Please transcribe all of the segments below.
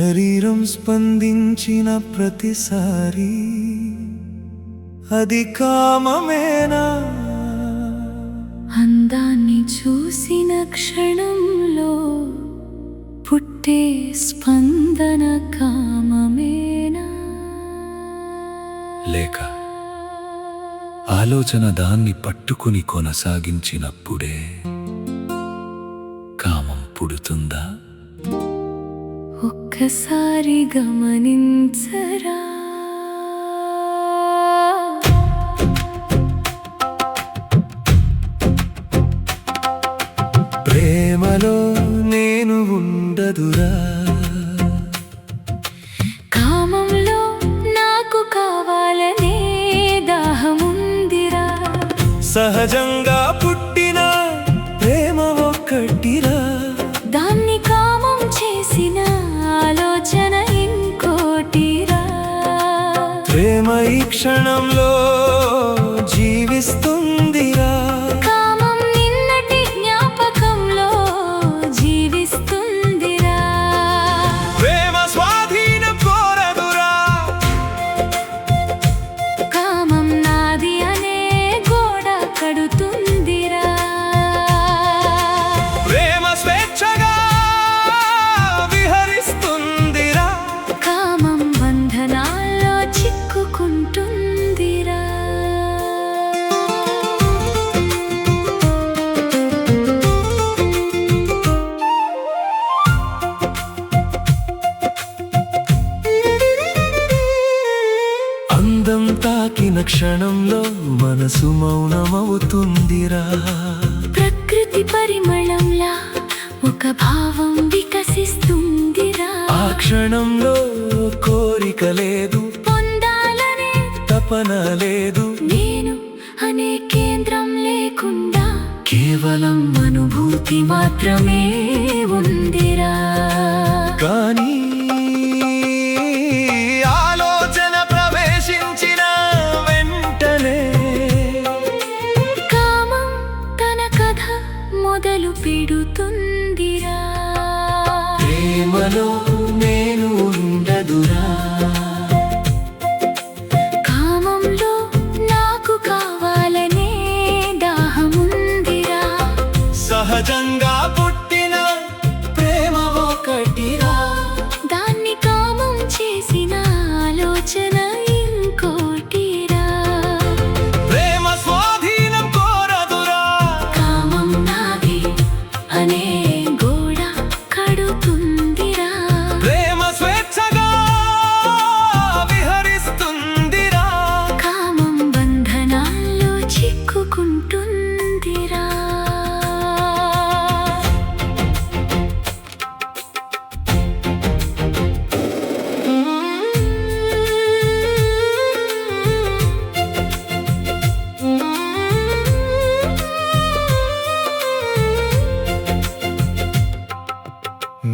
శరీరం స్పందించిన ప్రతిసారి అది కామమేనా? అందాన్ని చూసిన క్షణంలో పుట్టే స్పందన కామమేనా? లేక ఆలోచన దాన్ని పట్టుకుని కొనసాగించినప్పుడే కామం పుడుతుందా? ఒక్కసారి గమనించరా, ప్రేమలో నేను ఉండదురా, కామంలో నాకు కావాలనే దాహముందిరా, సహజంగా పుట్టిన ప్రేమ ఒక్కటిరా, దాన్ని కామం చేసిన ఆలోచన ఇంకోటిరా. ప్రేమ ఈ క్షణంలో జీవిస్తుందిరా, కామం నిన్నటి జ్ఞాపకంలో జీవిస్తుందిరా. ప్రేమ స్వాధీనం కోరదురా, కామం నాది అనే గోడ కడుతుందిరా. ప్రేమ స్వేచ్ఛగా విహరిస్తుందిరా, కామం బంధనాల్లో చిక్కుకుంటుందిరా. అందం తాకిన క్షణంలో మనసు మౌనమవుతుందిరా, ప్రకృతి పరిమళంలా ఒక భావం వికసిస్తుందిరా. ఆ క్షణంలో కోరిక లేదు, పొందాలనే తపన లేదు, నేను అనే కేంద్రం లేకుండా కేవలం అనుభూతి మాత్రమే ఉందిరా. కానీ ఆలోచన ప్రవేశించిన వెంటనే కామం తన కథ మొదలు పెడుతుందిరా. ప్రేమలో నేను ఉండదురా, కామంలో నాకు కావాలనే దాహముందిరా, సహజంగా పుట్టిన ప్రేమ ఒకటిరా, దాన్ని కామం చేసిన ఆలోచన ఇంకోటిరా. ప్రేమ స్వాధీనం కోరదురా, కామం నాది అనే గోడ కడుతుందిరా. ప్రేమ స్వేచ్ఛగా విహరిస్తుందిరా, కామం బంధనాల్లో చిక్కుకుంటుందిరా.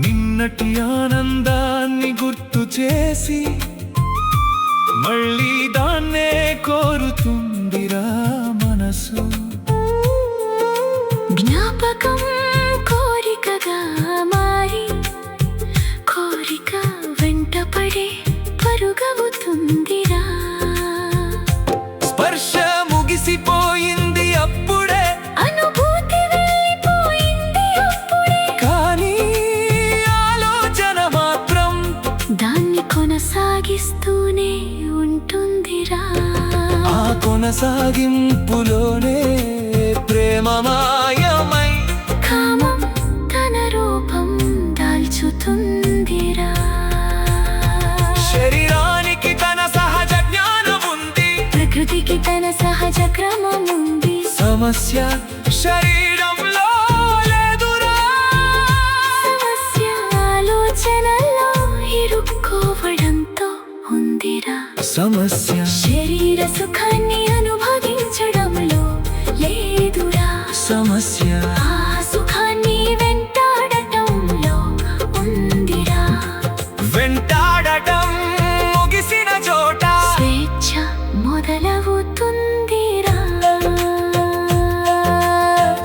నిన్నటి ఆనందాన్ని గుర్తు చేసి మళ్ళీ దాన్నే కోరుతుందిరా మనసు, జ్ఞాపకం కోరికగా మారి కోరిక వెంటపడే పరుగవుతుందిరా. స్పర్శ ముగిసిపోయింది అప్పుడే, అనుభూతి వెళ్ళిపోయింది అప్పుడే, కానీ ఆలోచన మాత్రం దాన్ని కొనసాగిస్తూనే ఉంటుందిరా. ఆ కొనసాగింపులోనే ప్రేమ మాయమై కామం తన రూపం దాల్చుతుందిరా. శరీరానికి తన సహజ జ్ఞానం ఉంది, ప్రకృతికి తన సహజ క్రమం ఉంది. సమస్య శరీరంలో లేదురా, సమస్య ఆలోచనలో ఇరుక్కోవడంతో ఉందిరా. సమస్య శరీర సుఖాన్ని అనుభవించడంలో లేదురా. సమస్య ఆ సుఖాన్ని వెంటాడటంలో ఉందిరా. వెంటాడటం ముగిసిన చోట స్వేచ్ఛ మొదలవుతుందిరా.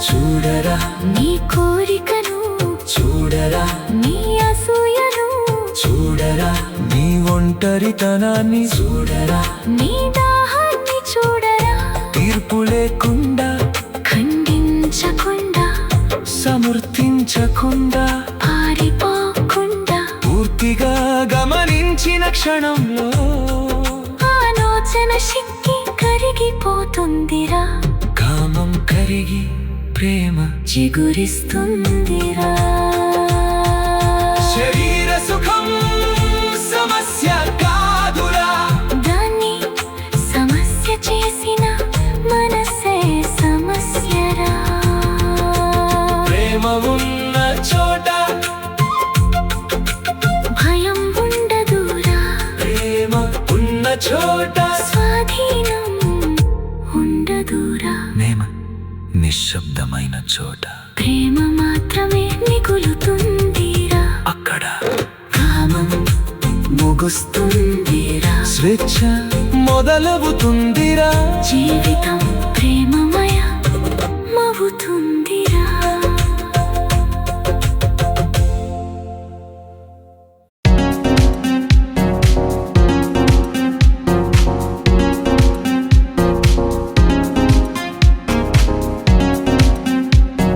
చూడరా నీ కోరికను, చూడరా నీ అసూయను, చూడ ఒంటరితనాన్ని చూడరా, నీ దాహాన్ని చూడరా, తీర్పు లేకుండా ఖండించకుండా సమర్థించకుండా పారిపోకుండా పూర్తిగా గమనించిన క్షణంలో ఆలోచన శక్తి కరిగిపోతుందిరా, కామం కరిగి ప్రేమ చిగురిస్తుందిరా. శరీర సుఖం సమస్య కాదురా, దాన్ని సమస్య చేసిన మనసే సమస్యరా. ప్రేమ ఉన్న చోట భయం ఉండదురా, ప్రేమ ఉన్న చోట స్వాధీనం ఉండదురా. నిశ్శబ్దమైన చోట ప్రేమ మాత్రమే మిగులుతుందిరా, అక్కడ కామం ముగుస్తుందిరా. స్వేచ్ఛ మొదలవుతుందిరా. జీవితం ప్రేమమయ మవుతుంది.